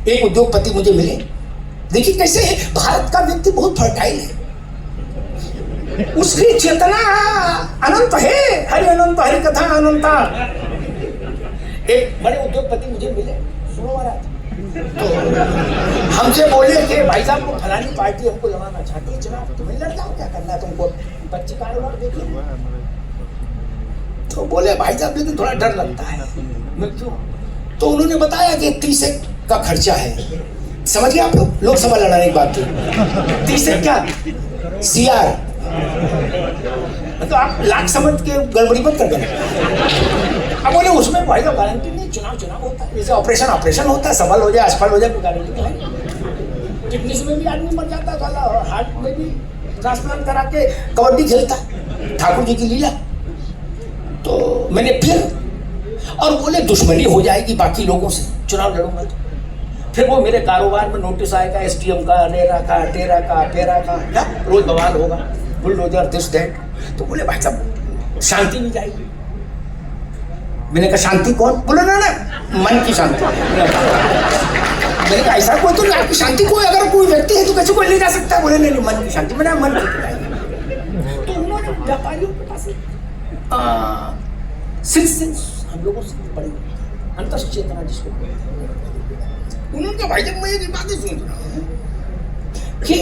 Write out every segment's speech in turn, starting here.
एक उद्योगपति मुझे मिले। देखिए कैसे है, भारत का व्यक्ति बहुत फर्टाइल है, उसकी चेतना अनंत है, हरि अनंत हरि कथा अनंता। एक बड़े उद्योगपति मुझे मिले, सुनो महाराज, तो हमसे बोले कि भाई साहब को फलानी पार्टी हमको लगाना चाहती है चुनाव, तुम्हें लड़ जाओ, क्या करना है तुमको, बच्चे कारोबार देखिए। तो बोले भाई साहब लेकिन थोड़ा डर लगता है। मैं क्यों? तो उन्होंने बताया कि 30 का खर्चा है। समझ गए आप लोग, लोकसभा लड़ाने की बात थी। 30 क्या CR, तो आप लाख समझ के गड़बड़ी मत कर देना। अब बोले उसमें भाई साहब गारंटी नहीं, चुनाव होता है, जैसे ऑपरेशन होता है, सफल हो जाए असफल हो जाए कोई गारंटी तो है। किडनी में भी आदमी मर जाता है, हार्ट में भी ट्रांसप्लांट करा के कबड्डी खेलता है, ठाकुर जी की लीला। तो मैंने फिर, और बोले दुश्मनी हो जाएगी बाकी लोगों से चुनाव लड़ूंगा तो। फिर वो मेरे कारोबार में नोटिस आएगा, SDM का, रेरा का, टेरा का, पेरा का, रोज बवाल होगा, बुलडोजर दिस दैट। तो बोले भाई साहब शांति नहीं जाएगी। मैंने कहा शांति कौन? बोले ना मन की शांति। मैंने कहा ऐसा कोई तो नहीं, आपकी शांति कोई अगर कोई व्यक्ति है तो कैसे कोई ले जा सकता है? बोले नहीं मन की शांति। मैंने मन की। तो उन्होंने व्यापारियों के पास सिक्स हम लोगों से बड़ी अंतर चेतना जिसको उन्होंने कहा भाई जब मैं ये बातें सुन रहा हूँ कि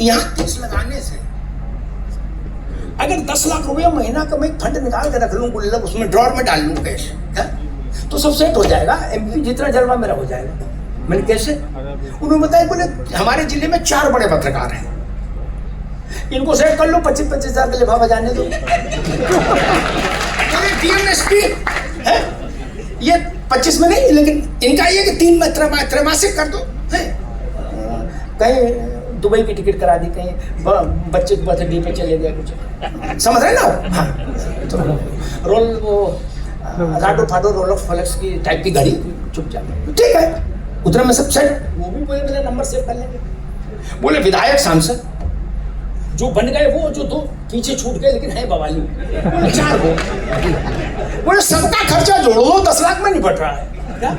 यहाँ टैक्स लगाने से अगर 10 लाख रुपया महीना का मैं फंड निकाल के रख लूँ गुल्लक, उसमें ड्रॉर में डाल लूँ कैश, तो सब सेट हो जाएगा, MP जितना जलवा मेरा हो जाएगा। मैंने कैसे? उन्होंने बताया, बोले हमारे जिले में 4 बड़े पत्रकार हैं, इनको सेट कर लो, 25-25 हजार के लिफाफा जाने दो। DMSP है ये 25 में नहीं, लेकिन इनका ये कि 3 त्रैमासिक कर दो। कहीं दुबई की टिकट करा दी, कहीं बच्चे के बर्थडे पे चले गए, कुछ समझ रहे ना। हाँ, तो रोल वो राडो फाडो रोलेक्स फ्लेक्स की टाइप की घड़ी चुपचाप, ठीक है उधर में सब सेट। वो भी बोले मेरा नंबर सेव कर लेंगे। बोले विधायक सांसद जो बन गए वो जो 2 पीछे छूट गए लेकिन है बवाली, बोले 4 हो। बोले सबका खर्चा जोड़ो, 10 लाख में निपट रहा है क्या?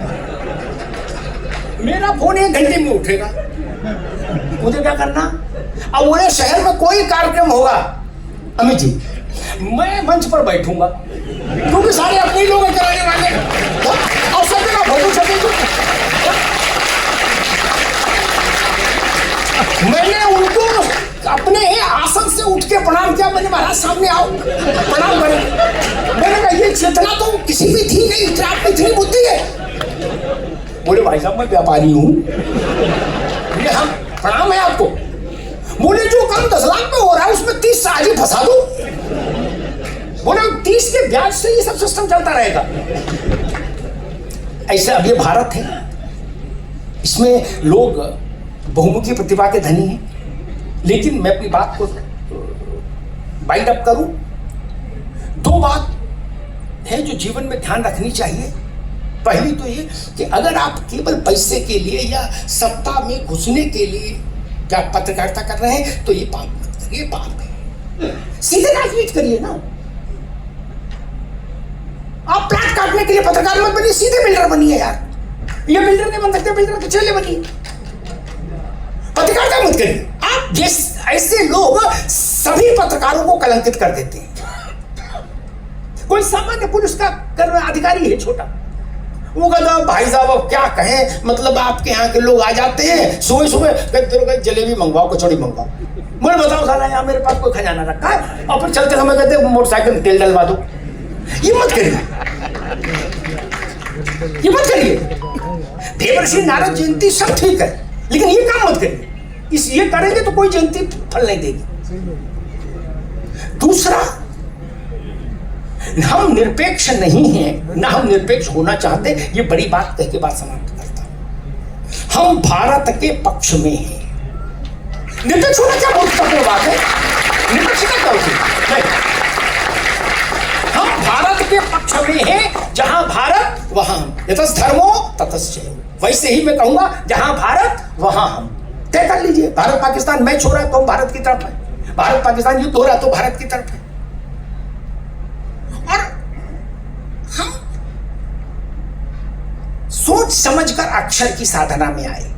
मेरा फोन 1 घंटे में उठेगा, मुझे क्या करना? अब बोले शहर में कोई कार्यक्रम होगा अमित जी, मैं मंच पर बैठूंगा क्योंकि सारे अपने लोग कराने वाले, और सब जगह फोटो छपेंगे। मैंने उनको अपने आसन से उठ के प्रणाम किया। मैंने महाराज सामने आओ प्रणाम करें। मैंने कहा ये चेतना तो किसी भी थी नहीं, इतनी बुद्धि है। बोले भाई साहब मैं व्यापारी हूँ, ये हम प्रणाम है आपको। बोले जो काम 10 लाख में हो रहा है उसमें 30 आज ही फंसा दो। बोले 30 के ब्याज से ये सब सिस्टम चलता रहेगा। ऐसा अब ये भारत है, इसमें लोग बहुमुखी प्रतिभा के धनी हैं। लेकिन मैं अपनी बात को बाइंड अप करूं, 2 बात है जो जीवन में ध्यान रखनी चाहिए। पहली तो ये कि अगर आप केवल पैसे के लिए या सत्ता में घुसने के लिए क्या पत्रकारिता कर रहे हैं तो ये पाप मत करिए, पाप है। सीधे राजनीति करिए ना। आप प्लाट काटने के लिए पत्रकार मत बनिए, सीधे बिल्डर बनिए यार। ये बिल्डर नहीं बन सकते, बिल्डर के चेले बनिए, पत्रकारिता मत करिए। आप जिस ऐसे लोग सभी पत्रकारों को कलंकित कर देते हैं। कोई सामान्य पुलिस का अधिकारी है छोटा, वो कहता भाई साहब अब क्या कहें, मतलब आपके यहाँ के लोग आ जाते हैं सुबह सुबह जलेबी मंगवाओ, कचौड़ी मंगवाओ। मुझे बताओ साला यहाँ मेरे पास कोई खजाना रखा है, और फिर चलते समय कहते मोटरसाइकिल में तेल डलवा दो। ये मत करिए, ये मत करिए। देवर्षि नारद जयंती सब ठीक है, लेकिन ये काम मत करिए। ये करेंगे तो कोई जयंती फल नहीं देगी। दूसरा, हम निरपेक्ष नहीं हैं, ना हम निरपेक्ष होना चाहते। ये बड़ी बात कह के बात समाप्त करता हूं। हम भारत के पक्ष में हैं। निरपेक्ष होना क्या बहुत महत्वपूर्ण बात है, निरपेक्षता क्या होती है? हम भारत के पक्ष में हैं, जहां भारत वहां हम, यतस् धर्मो ततस् जयो। वैसे ही मैं कहूंगा जहां भारत वहां हम। तय कर लीजिए, भारत पाकिस्तान मैच हो रहा है तो हम भारत की तरफ है, भारत पाकिस्तान युद्ध हो रहा है तो भारत की तरफ है। और हम सोच समझकर अक्षर की साधना में आए।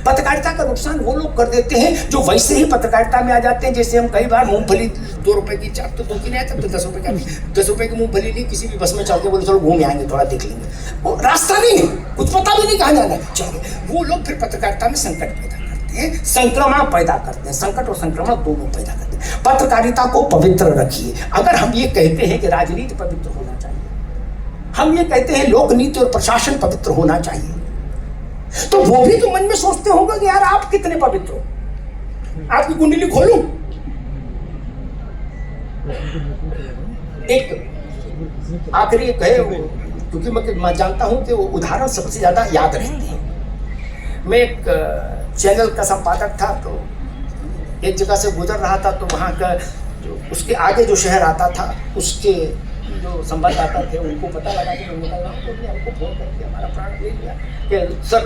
पत्रकारिता का नुकसान वो लोग कर देते हैं जो वैसे ही पत्रकारिता में आ जाते हैं। जैसे हम कई बार मूंगफली 2 रुपए की, चाप तो 2 की नहीं, तब तो 10 रुपए का, 10 रुपए की मूंगफली ली, किसी भी बस में चल के बोले चलो घूम आएंगे, थोड़ा देख लेंगे, वो रास्ता नहीं है, कुछ पता भी नहीं कहाँ जाना है, चलिए। वो लोग फिर पत्रकारिता में संकट पैदा करते हैं, संक्रमण पैदा करते हैं, संकट और संक्रमण दोनों पैदा करते हैं। पत्रकारिता को पवित्र रखिए। अगर हम ये कहते हैं कि राजनीति पवित्र होना चाहिए, हम ये कहते हैं लोक नीति और प्रशासन पवित्र होना चाहिए, तो वो भी तो मन में सोचते होंगे कि यार आप कितने पवित्र हो। आपकी कुंडली खोलूं, एक आखिरी एक है, क्योंकि मैं जानता हूं कि वो उदाहरण सबसे ज्यादा याद रहते हैं। मैं एक चैनल का संपादक था, तो एक जगह से गुजर रहा था, तो वहाँ का उसके आगे जो शहर आता था, उसके जो संवाददाता थे उनको पता लगा कि मैं निकल रहा हूँ, तो हमको फोन करके हमारा प्राण ले लिया कि सर,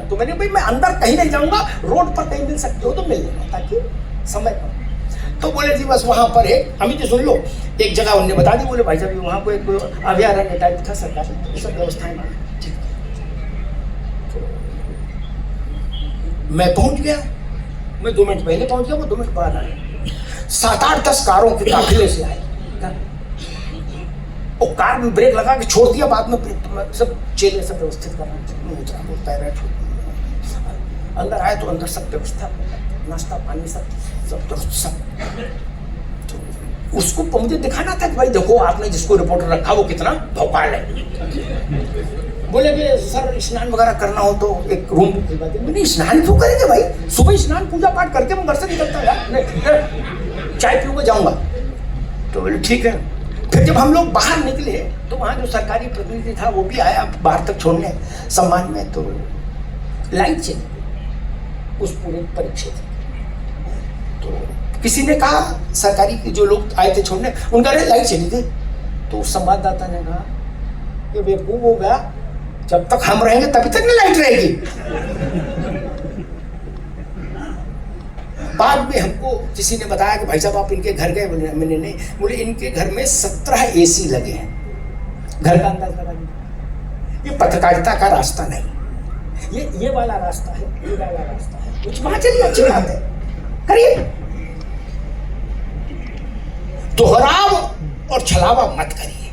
तो मैंने भाई मैं अंदर कहीं नहीं जाऊँगा, रोड पर कहीं मिल सकते हो तो मिल लेना ताकि समय कम। तो बोले जी बस वहाँ पर है, अमित जी सुन लो, एक जगह उन्होंने बता दी, बोले भाई साहब वहाँ को एक अभयारण्य टाइप था सरकार, तो सब व्यवस्थाएं ठीक। मैं पहुँच गया, मैं 2 मिनट पहले पहुँच गया, वो 2 मिनट बाद आया। 7-8-10 कारों के काफिले से आए, और कार में ब्रेक लगा के छोड़ दिया, बाद में सब चेले सब व्यवस्थित करना बोलता है, अंदर आए तो अंदर सब व्यवस्था, नाश्ता पानी सब तो उसको मुझे दिखाना था कि भाई देखो आपने जिसको रिपोर्टर रखा वो कितना भौकाल है। बोले कि सर स्नान वगैरह करना हो तो एक रूम भी खुलवा दे। मैंने स्नान क्यों करेंगे भाई, सुबह स्नान पूजा पाठ करके मैं घर से निकलता है, चाय पीऊंगा जाऊंगा। तो बोले ठीक है। फिर जब हम लोग बाहर निकले तो वहाँ जो सरकारी प्रतिनिधि था वो भी आया बाहर तक छोड़ने सम्मान में, तो लाइट चली उस पूरे परिक्षेत्र। तो किसी ने कहा, सरकारी के जो लोग आए थे छोड़ने, उनका लाइट चली गई। तो उस संवाददाता ने कहा कि बेवकूफ हो गया, जब तक हम रहेंगे तभी तक ना लाइट रहेगी। बाद में हमको किसी ने बताया कि भाई साहब आप इनके घर गए, मैंने नहीं, बोले इनके घर में 17 AC लगे हैं। घर का अंदाज लगा लीजिए। ये पत्रकारिता का रास्ता नहीं, ये वाला रास्ता है, ये वाला रास्ता है, कुछ वहां चलिए, अच्छी बात है, करिए। दोहराव और छलावा मत करिए।